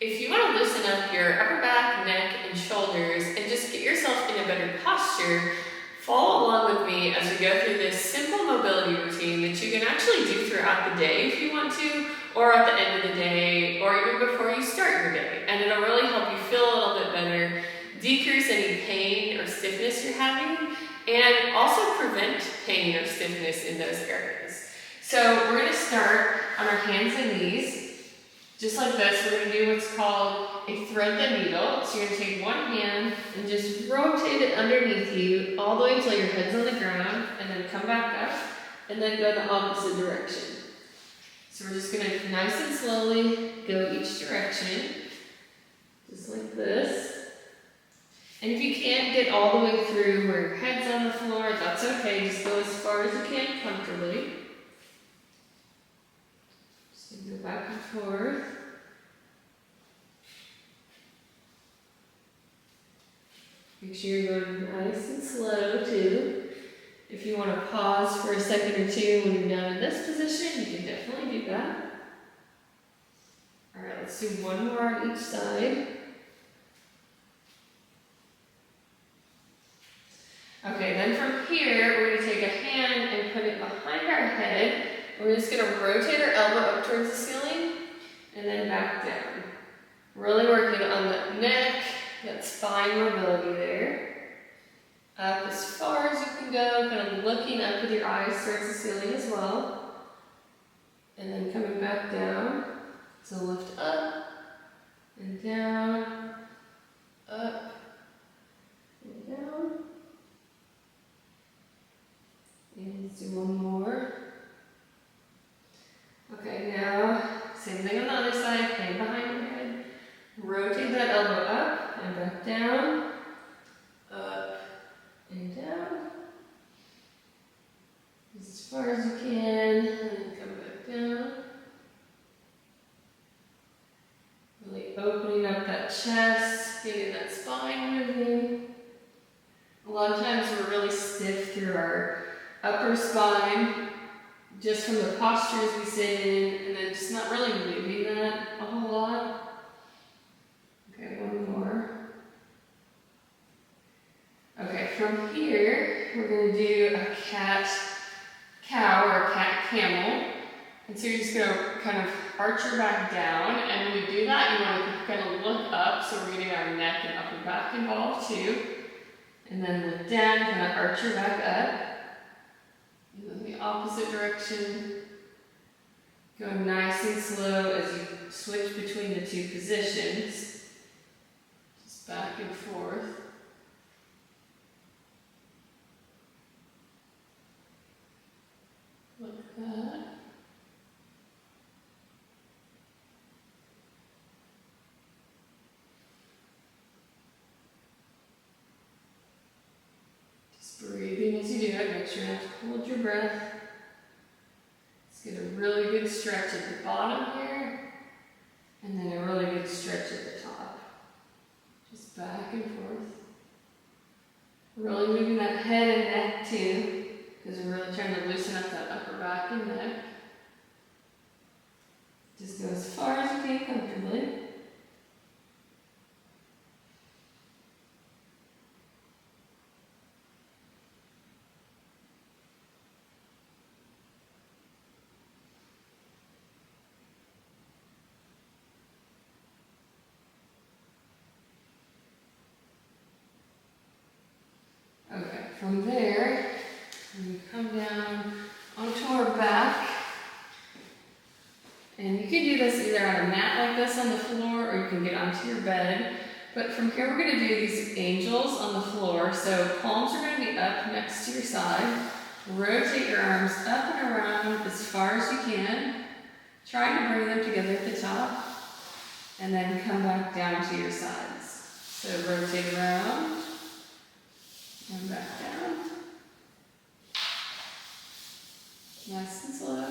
If you want to loosen up your upper back, neck, and shoulders and just get yourself in a better posture, follow along with me as we go through this simple mobility routine that you can actually do throughout the day if you want to, or at the end of the day, or even before you start your day. And it'll really help you feel a little bit better, decrease any pain or stiffness you're having, and also prevent pain or stiffness in those areas. So we're going to start on our hands and knees. Just like this, we're going to do what's called a thread the needle. So you're going to take one hand and just rotate it underneath you all the way until your head's on the ground, and then come back up, and then go the opposite direction. So we're just going to nice and slowly go each direction, just like this. And if you can't get all the way through where your head's on the floor, that's okay. Just go as far as you can comfortably. Just go back and forth. Make sure you're going nice and slow too. If you want to pause for a second or two when you're down in this position, you can definitely do that. All right, let's do one more on each side. Okay, then from here, we're going to take a hand and put it behind our head. We're just going to rotate our elbow up towards the ceiling and then back down. Really working on that neck, that spine mobility there. Up as far as you can go, kind of looking up with your eyes towards the ceiling as well. And then coming back down. So lift up and down, up and down. And let's do one more. Okay, now same thing on the other side, hand behind your head. Rotate that elbow up and back down, up and down. As far as you can, and then come back down. Really opening up that chest, getting that spine moving. A lot of times we're really stiff through our upper spine, just from the postures we sit in, and then just not really moving that a whole lot. Okay, one more. Okay, from here, we're going to do a cat-cow or a cat-camel. And so you're just going to kind of arch your back down, and when we do that, you want to kind of look up, so we're getting our neck and upper back involved too. And then look down, kind of arch your back up. And then the opposite direction. Go nice and slow as you switch between the two positions. Just back and forth. Like that. Breathing as you do it, make sure not to hold your breath. Let's get a really good stretch at the bottom here, and then a really good stretch at the top. Just back and forth. Really moving that head and neck too, because we're really trying to loosen up that upper back and neck. Just go as far as you can comfortably. Okay, from there, we come down onto our back, and you can do this either on a mat like this on the floor, or you can get onto your bed. But from here, we're going to do these angels on the floor. So palms are going to be up next to your side. Rotate your arms up and around as far as you can, trying to bring them together at the top, and then come back down to your sides. So rotate around. And back down. Nice and slow.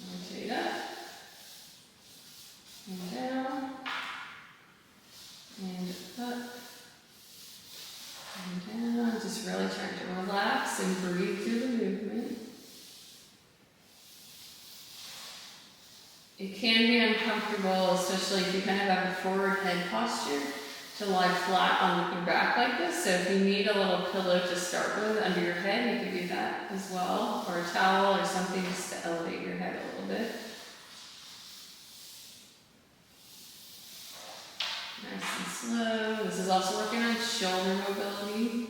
Rotate up. And down. And up. And down. Just really trying to relax and breathe through the movement. It can be uncomfortable, especially if you kind of have a forward head posture, to lie flat on your back like this. So if you need a little pillow to start with under your head, you can do that as well, or a towel or something just to elevate your head a little bit. Nice and slow. This is also working on shoulder mobility.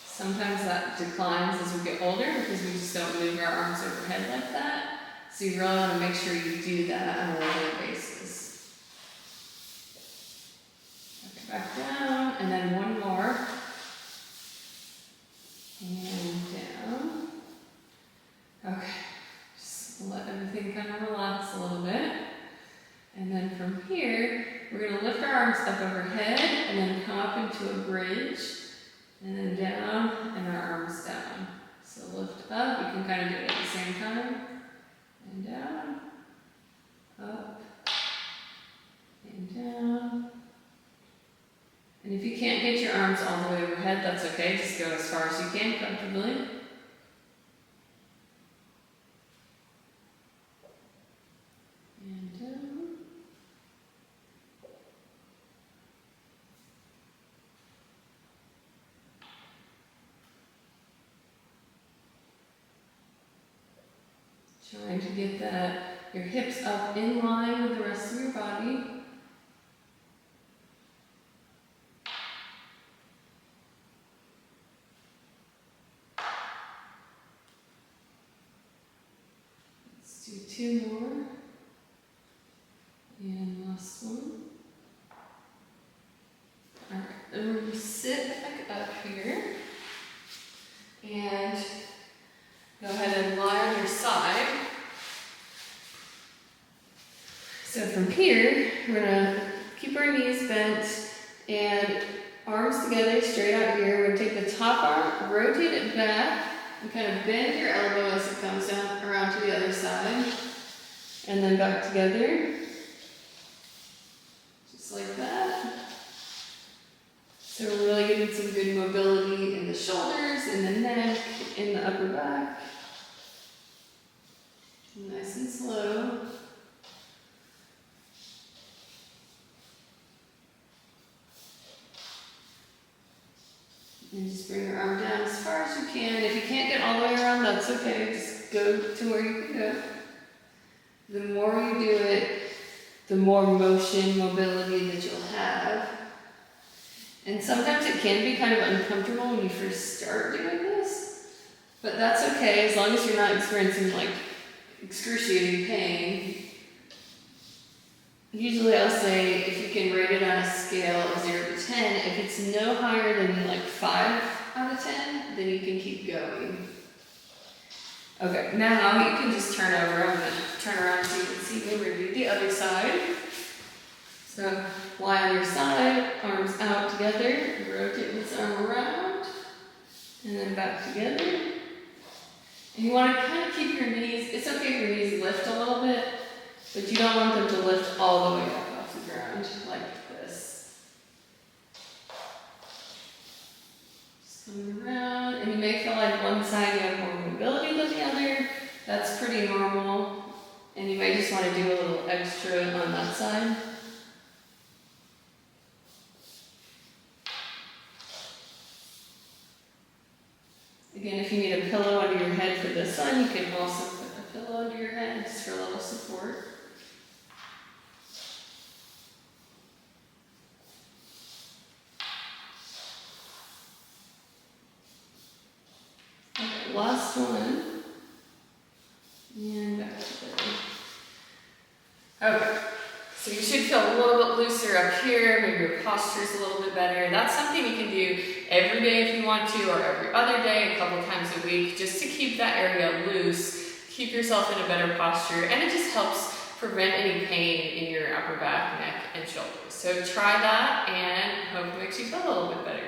Sometimes that declines as we get older because we just don't move our arms overhead like that. So you really want to make sure you do that on a regular basis. Okay, back down, and then one more. And down. Okay, just let everything kind of relax a little bit. And then from here, we're going to lift our arms up overhead and then come up into a bridge. And then down, and our arms down. So lift up, you can kind of do it at the same time. And down, up, and down. And if you can't get your arms all the way overhead, that's okay. Just go as far as you can comfortably. And down. Trying to get your hips up in line with the rest of your body. Let's do 2 more. And last one. All right, then we're going to sit back up here. And go ahead and lie on your side. So from here, we're gonna keep our knees bent and arms together straight out here. We're gonna take the top arm, rotate it back, and kind of bend your elbow as it comes down around to the other side. And then back together. Just like that. So we're really getting some good mobility in the shoulders, in the neck, in the upper back. Nice and slow. And just bring your arm down as far as you can. If you can't get all the way around, that's okay. Just go to where you can go. The more you do it, the more motion, mobility that you'll have. And sometimes it can be kind of uncomfortable when you first start doing this. But that's okay, as long as you're not experiencing like excruciating pain. Usually I'll say if you can rate it on a scale of 0 to 10, if it's no higher than like 5 out of 10, then you can keep going. Okay, now you can just turn over. I'm going to turn around so you can see me. We're going to do the other side. So lie on your side, arms out together, rotate this arm around, and then back together. And you want to kind of keep your knees, it's okay if your knees lift a little bit, but you don't want them to lift all the way up off the ground like this. Just coming around, and you may feel like one side you have more mobility than the other. That's pretty normal. And you may just want to do a little extra on that side. Again, if you need a pillow under your head for this one, you can also put a pillow under your head just for a little support. Okay, last one. And back to the... Okay, so you should feel a little bit looser up here, maybe your posture's a little bit better. That's something you can do every day if you want to, or every other day, a couple times a week, just to keep that area loose, keep yourself in a better posture, and it just helps prevent any pain in your upper back, neck, and shoulders. So try that, and hope it makes you feel a little bit better.